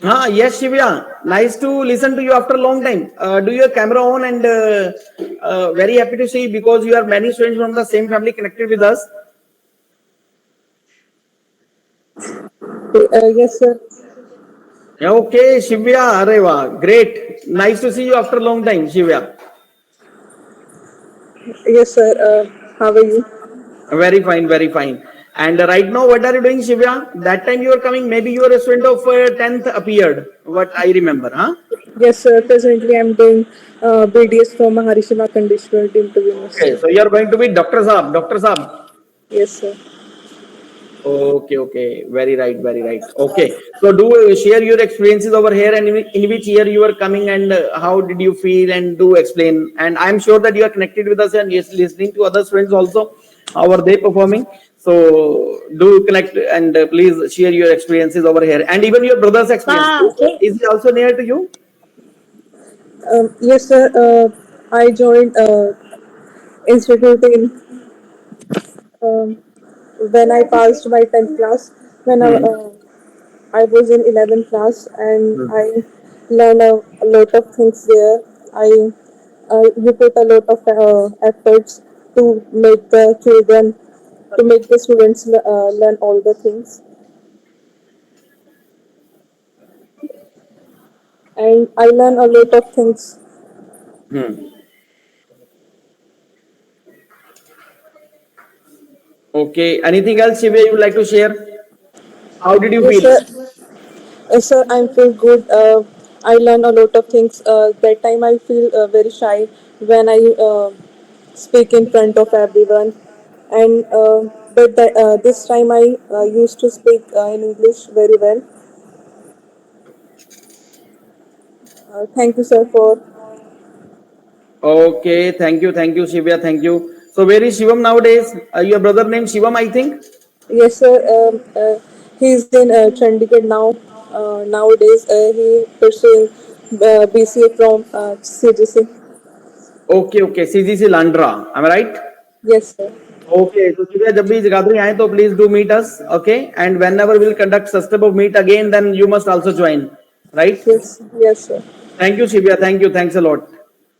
Yes, Shivya. Nice to listen to you after a long time. Do your camera on and very happy to see because you are many students from the same family connected with us. Yes, sir. Okay, Shivya, Areva, great. Nice to see you after a long time, Shivya. Yes, sir. How are you? Very fine, very fine. And right now, what are you doing, Shivya? That time you were coming, maybe you were a student of 10th appeared, what I remember, huh? Yes, sir. Presently, I'm doing BDS from Maharishi Makandeshwar Deemed Okay, University. so you are going to be Dr. Saab, Dr. Saab. Yes, sir. Okay, okay, very right, very right. Okay, so do share your experiences over here and in which year you are coming and how did you feel and do explain. And I'm sure that you are connected with us and yes, listening to other friends also. How are they performing? So do connect and please share your experiences over here and even your brother's experience. Is he also near to you? Yes, sir. I joined institute in when I passed my 10th class. When Hmm. I was in 11th class, and I learned a lot of things there. I You put a lot of efforts to make the children, to make the students learn all the things, and I learned a lot of things. Hmm. Okay, anything else, Shivya, you would like to share? How did you Yes, feel? sir. Yes, sir. I feel good. I learn a lot of things. That time I feel very shy when I speak in front of everyone, and this time I used to speak in English very well. Thank you, sir, for. Okay, thank you, Shivya, thank you. So where is Shivam nowadays? Your brother named Shivam, I think. Yes, sir. He's in Chandigarh now. Nowadays, he pursuing BCA from CGC. Okay, okay, CGC Landra. Am I right? Yes, sir. Okay, so Shivya, जब भी इस gathering आए तो please do meet us. Okay, and whenever we'll conduct such type of meet again, then you must also join. Right? Yes, yes, sir. Thank you, Shivya. Thank you. Thanks a lot.